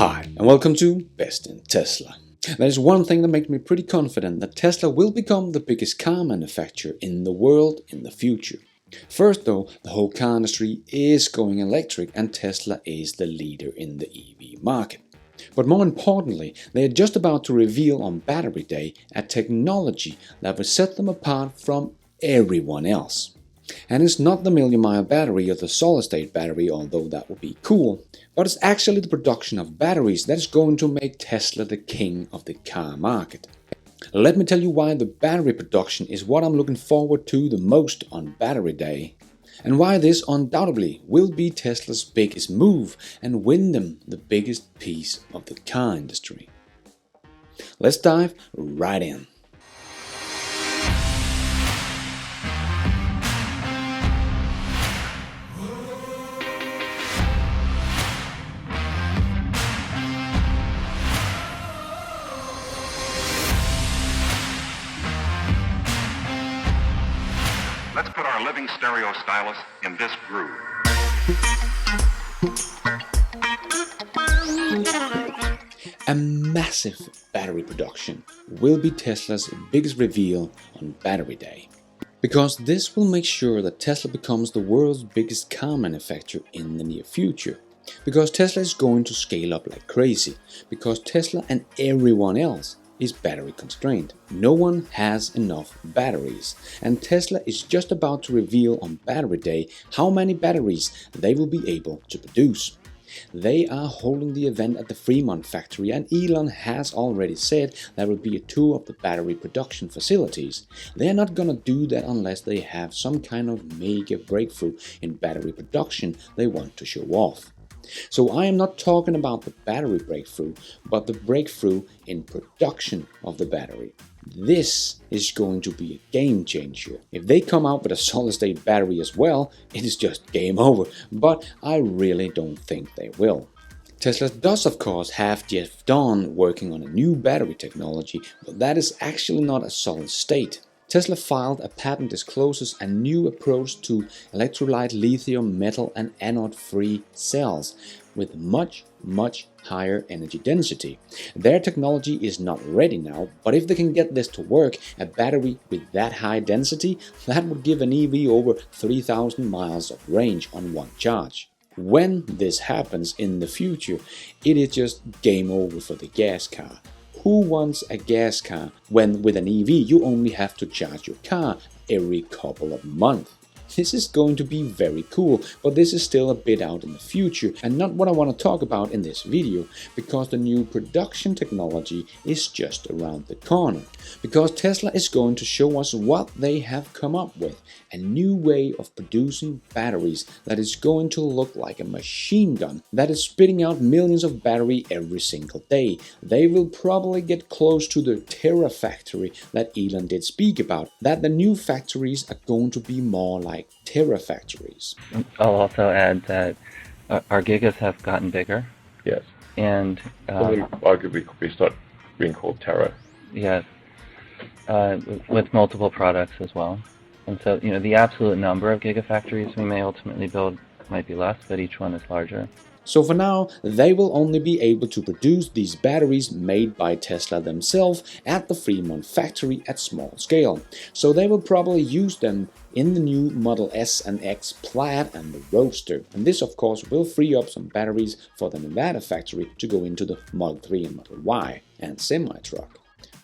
Hi, and welcome to Best in Tesla. There's one thing that makes me pretty confident that Tesla will become the biggest car manufacturer in the world in the future. First though, the whole car industry is going electric and Tesla is the leader in the EV market. But more importantly, they are just about to reveal on Battery Day a technology that will set them apart from everyone else. And it's not the million-mile battery or the solid-state battery, although that would be cool, but it's actually the production of batteries that's going to make Tesla the king of the car market. Let me tell you why the battery production is what I'm looking forward to the most on Battery Day, and why this undoubtedly will be Tesla's biggest move and win them the biggest piece of the car industry. Let's dive right in. Let's put our living stereo stylus in this groove. A massive battery production will be Tesla's biggest reveal on Battery Day. Because this will make sure that Tesla becomes the world's biggest car manufacturer in the near future. Because Tesla is going to scale up like crazy. Because Tesla and everyone else is battery constrained. No one has enough batteries, and Tesla is just about to reveal on Battery Day how many batteries they will be able to produce. They are holding the event at the Fremont factory, and Elon has already said there will be a tour of the battery production facilities. They are not gonna do that unless they have some kind of mega breakthrough in battery production they want to show off. So I am not talking about the battery breakthrough, but the breakthrough in production of the battery. This is going to be a game changer. If they come out with a solid-state battery as well, it is just game over, but I really don't think they will. Tesla does of course have Jeff Dunn working on a new battery technology, but that is actually not a solid state. Tesla filed a patent that discloses a new approach to electrolyte lithium metal and anode-free cells with much higher energy density. Their technology is not ready now, but if they can get this to work, a battery with that high density, that would give an EV over 3,000 miles of range on one charge. When this happens in the future, it is just game over for the gas car. Who wants a gas car when with an EV you only have to charge your car every couple of months? This is going to be very cool, but this is still a bit out in the future and not what I want to talk about in this video, because the new production technology is just around the corner. Because Tesla is going to show us what they have come up with, a new way of producing batteries that is going to look like a machine gun that is spitting out millions of battery every single day. They will probably get close to the Terafactory that Elon did speak about, that the new factories are going to be more like Terafactories. I'll also add that our gigas have gotten bigger. Yes. And arguably could start being called Terra. yes, with multiple products as well. And so, the absolute number of gigafactories we may ultimately build might be less, but each one is larger. So for now, they will only be able to produce these batteries made by Tesla themselves at the Fremont factory at small scale. So they will probably use them in the new Model S and X Plaid and the Roadster. And this of course will free up some batteries for the Nevada factory to go into the Model 3 and Model Y and semi-truck.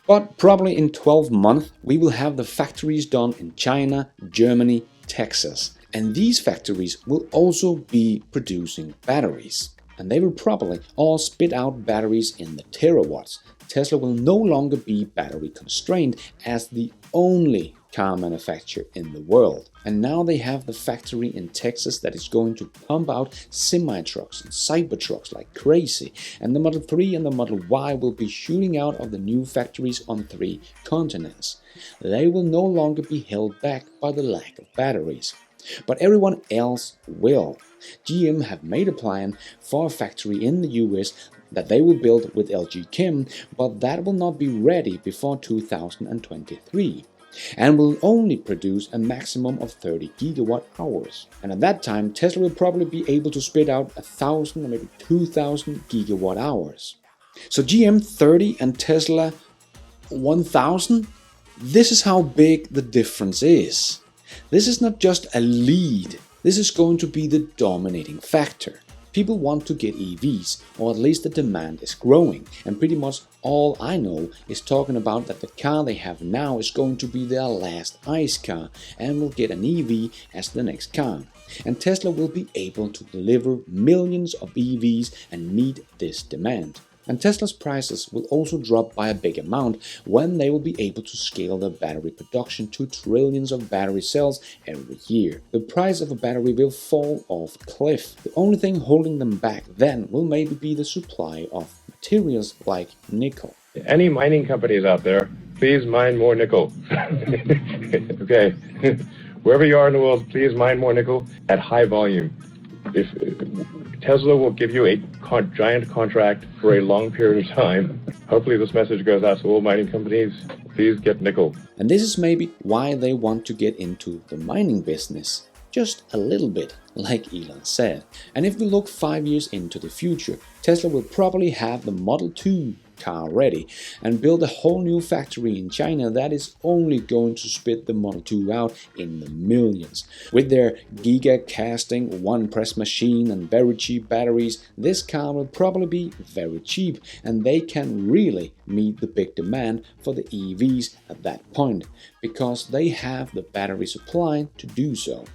But probably in 12 months we will have the factories done in China, Germany, Texas. And these factories will also be producing batteries. And they will probably all spit out batteries in the terawatts. Tesla will no longer be battery constrained as the only car manufacturer in the world. And now they have the factory in Texas that is going to pump out semi-trucks and cybertrucks like crazy. And the Model 3 and the Model Y will be shooting out of the new factories on 3 continents. They will no longer be held back by the lack of batteries. But everyone else will. GM have made a plan for a factory in the US that they will build with LG Chem, but that will not be ready before 2023. and will only produce a maximum of 30 gigawatt hours. And at that time, Tesla will probably be able to spit out 1,000 or maybe 2,000 gigawatt hours. So GM 30 and Tesla 1,000, this is how big the difference is. This is not just a lead, this is going to be the dominating factor. People want to get EVs, or at least the demand is growing, and pretty much all I know is talking about that the car they have now is going to be their last ICE car and will get an EV as the next car. And Tesla will be able to deliver millions of EVs and meet this demand. And Tesla's prices will also drop by a big amount when they will be able to scale their battery production to trillions of battery cells every year. The price of a battery will fall off a cliff. The only thing holding them back then will maybe be the supply of materials like nickel. Any mining companies out there, please mine more nickel. Okay. Wherever you are in the world, please mine more nickel at high volume. If Tesla will give you a giant contract for a long period of time. Hopefully this message goes out to all mining companies. Please get nickel. And this is maybe why they want to get into the mining business. Just a little bit, like Elon said. And if we look 5 years into the future, Tesla will probably have the Model 2 car ready and build a whole new factory in China that is only going to spit the Model 2 out in the millions. With their giga casting, one press machine and very cheap batteries, this car will probably be very cheap, and they can really meet the big demand for the EVs at that point because they have the battery supply to do so.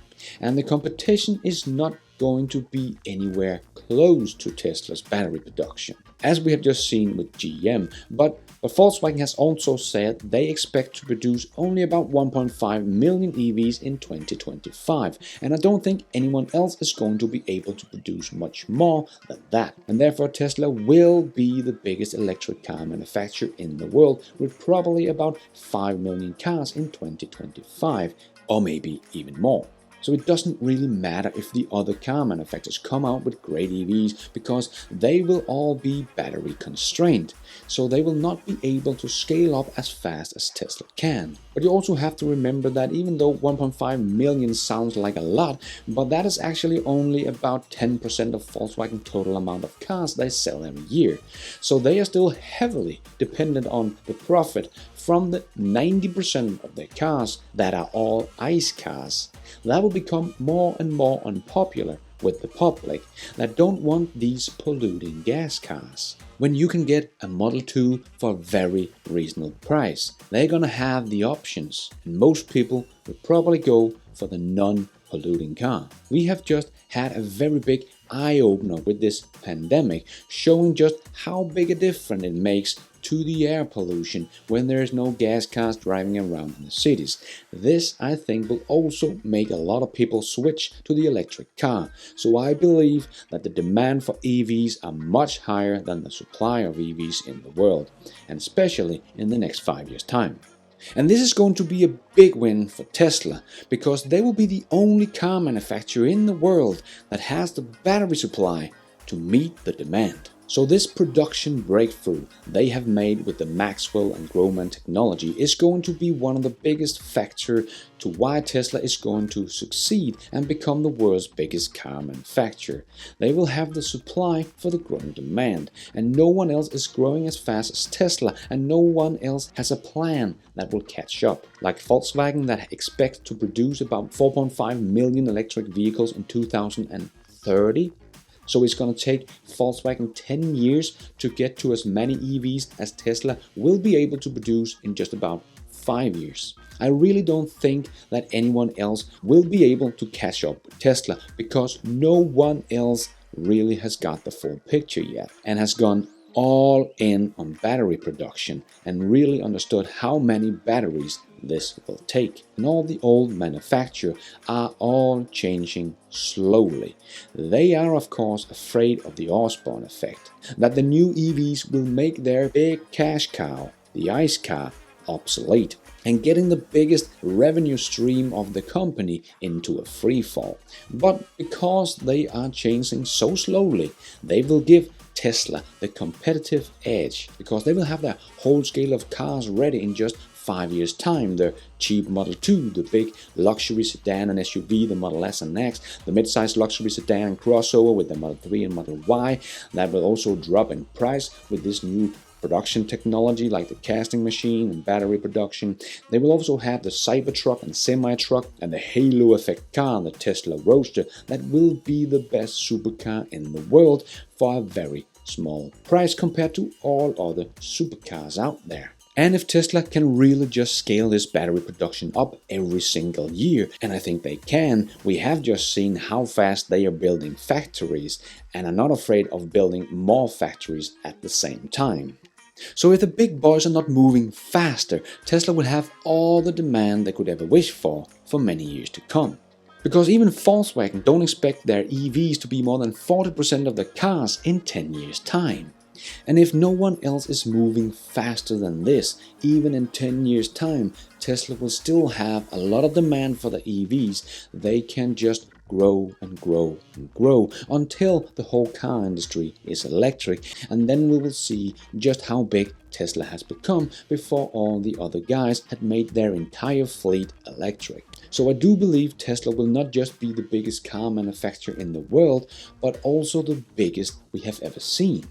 And the competition is not going to be anywhere close to Tesla's battery production, as we have just seen with GM. But Volkswagen has also said they expect to produce only about 1.5 million EVs in 2025, and I don't think anyone else is going to be able to produce much more than that. And therefore Tesla will be the biggest electric car manufacturer in the world, with probably about 5 million cars in 2025, or maybe even more. So it doesn't really matter if the other car manufacturers come out with great EVs, because they will all be battery constrained. So they will not be able to scale up as fast as Tesla can. But you also have to remember that even though 1.5 million sounds like a lot, but that is actually only about 10% of Volkswagen's total amount of cars they sell every year. So they are still heavily dependent on the profit from the 90% of their cars that are all ICE cars. That will become more and more unpopular with the public that don't want these polluting gas cars. When you can get a Model 2 for a very reasonable price, they're gonna have the options, and most people will probably go for the non-polluting car. We have just had a very big eye-opener with this pandemic, showing just how big a difference it makes to the air pollution when there is no gas cars driving around in the cities. This, I think, will also make a lot of people switch to the electric car. So I believe that the demand for EVs are much higher than the supply of EVs in the world, and especially in the next 5 years' time. And this is going to be a big win for Tesla, because they will be the only car manufacturer in the world that has the battery supply to meet the demand. So this production breakthrough they have made with the Maxwell and Grohmann technology is going to be one of the biggest factors to why Tesla is going to succeed and become the world's biggest car manufacturer. They will have the supply for the growing demand, and no one else is growing as fast as Tesla, and no one else has a plan that will catch up. Like Volkswagen, that expects to produce about 4.5 million electric vehicles in 2030. So it's going to take Volkswagen 10 years to get to as many EVs as Tesla will be able to produce in just about 5 years. I really don't think that anyone else will be able to catch up with Tesla, because no one else really has got the full picture yet and has gone all in on battery production and really understood how many batteries this will take. And all the old manufacturers are all changing slowly. They are of course afraid of the Osborne effect, that the new EVs will make their big cash cow, the ICE car, obsolete, and getting the biggest revenue stream of the company into a free fall. But because they are changing so slowly, they will give Tesla the competitive edge, because they will have their whole scale of cars ready in just 5 years' time. The cheap Model 2, the big luxury sedan and SUV, the Model S and X, the mid-size luxury sedan and crossover with the Model 3 and Model Y, that will also drop in price with this new production technology like the casting machine and battery production. They will also have the Cybertruck and semi-truck and the halo effect car, the Tesla Roadster, that will be the best supercar in the world for a very small price compared to all other supercars out there. And if Tesla can really just scale this battery production up every single year, and I think they can, we have just seen how fast they are building factories and are not afraid of building more factories at the same time. So if the big boys are not moving faster, Tesla will have all the demand they could ever wish for many years to come. Because even Volkswagen don't expect their EVs to be more than 40% of the cars in 10 years' time. And if no one else is moving faster than this, even in 10 years' time, Tesla will still have a lot of demand for the EVs. They can just grow and grow and grow until the whole car industry is electric, and then we will see just how big Tesla has become before all the other guys had made their entire fleet electric. So I do believe Tesla will not just be the biggest car manufacturer in the world, but also the biggest we have ever seen.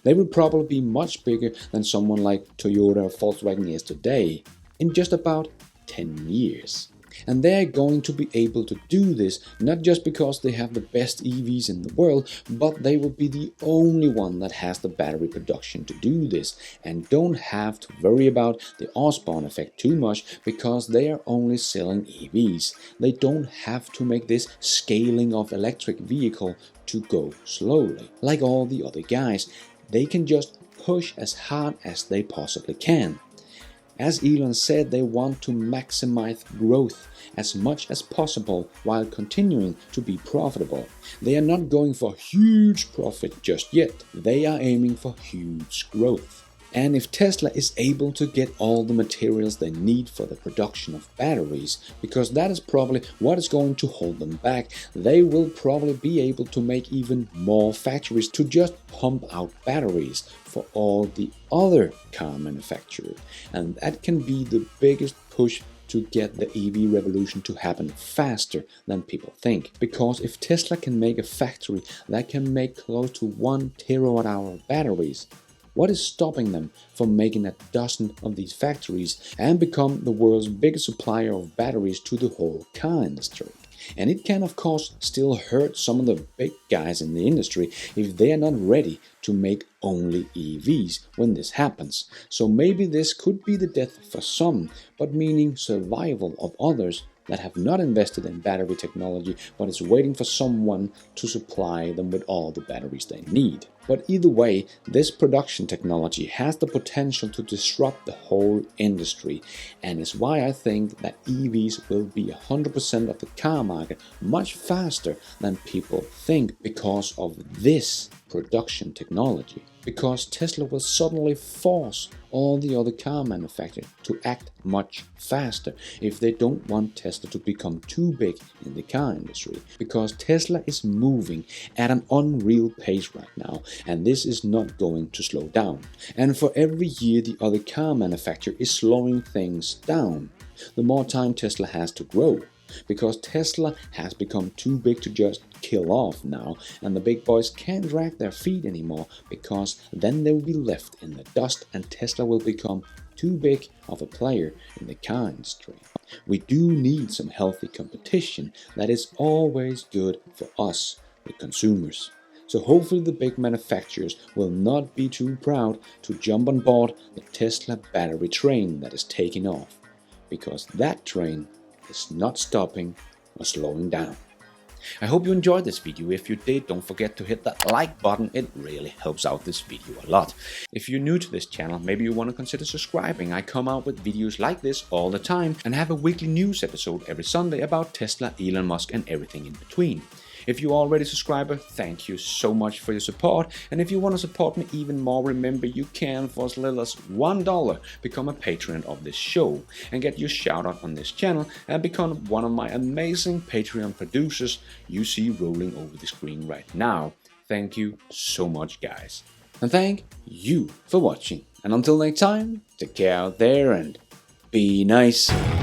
They will probably be much bigger than someone like Toyota or Volkswagen is today in just about 10 years. And they're going to be able to do this not just because they have the best EVs in the world, but they will be the only one that has the battery production to do this and don't have to worry about the Osborne effect too much because they are only selling EVs. They don't have to make this scaling of electric vehicle to go slowly like all the other guys. They can just push as hard as they possibly can. As Elon said, they want to maximize growth as much as possible while continuing to be profitable. They are not going for huge profit just yet. They are aiming for huge growth. And if Tesla is able to get all the materials they need for the production of batteries, because that is probably what is going to hold them back, they will probably be able to make even more factories to just pump out batteries for all the other car manufacturers. And that can be the biggest push to get the EV revolution to happen faster than people think. Because if Tesla can make a factory that can make close to 1 terawatt-hour of batteries, what is stopping them from making a dozen of these factories and become the world's biggest supplier of batteries to the whole car industry? And it can of course still hurt some of the big guys in the industry if they are not ready to make only EVs when this happens. So maybe this could be the death for some, but meaning survival of others that have not invested in battery technology but is waiting for someone to supply them with all the batteries they need. But either way, this production technology has the potential to disrupt the whole industry, and is why I think that EVs will be 100% of the car market much faster than people think because of this production technology. Because Tesla will suddenly force all the other car manufacturers to act much faster if they don't want Tesla to become too big in the car industry. Because Tesla is moving at an unreal pace right now, and this is not going to slow down. And for every year the other car manufacturer is slowing things down, the more time Tesla has to grow. Because Tesla has become too big to just kill off now, and the big boys can't drag their feet anymore, because then they will be left in the dust and Tesla will become too big of a player in the car industry. We do need some healthy competition that is always good for us, the consumers. So hopefully the big manufacturers will not be too proud to jump on board the Tesla battery train that is taking off, because that train is not stopping or slowing down. I hope you enjoyed this video. If you did, don't forget to hit that like button. It really helps out this video a lot. If you're new to this channel, maybe you want to consider subscribing. I come out with videos like this all the time and have a weekly news episode every Sunday about Tesla, Elon Musk and everything in between. If you're already a subscriber, thank you so much for your support. And if you want to support me even more, remember you can, for as little as $1, become a patron of this show and get your shout out on this channel and become one of my amazing Patreon producers you see rolling over the screen right now. Thank you so much, guys. And thank you for watching. And until next time, take care out there and Be nice.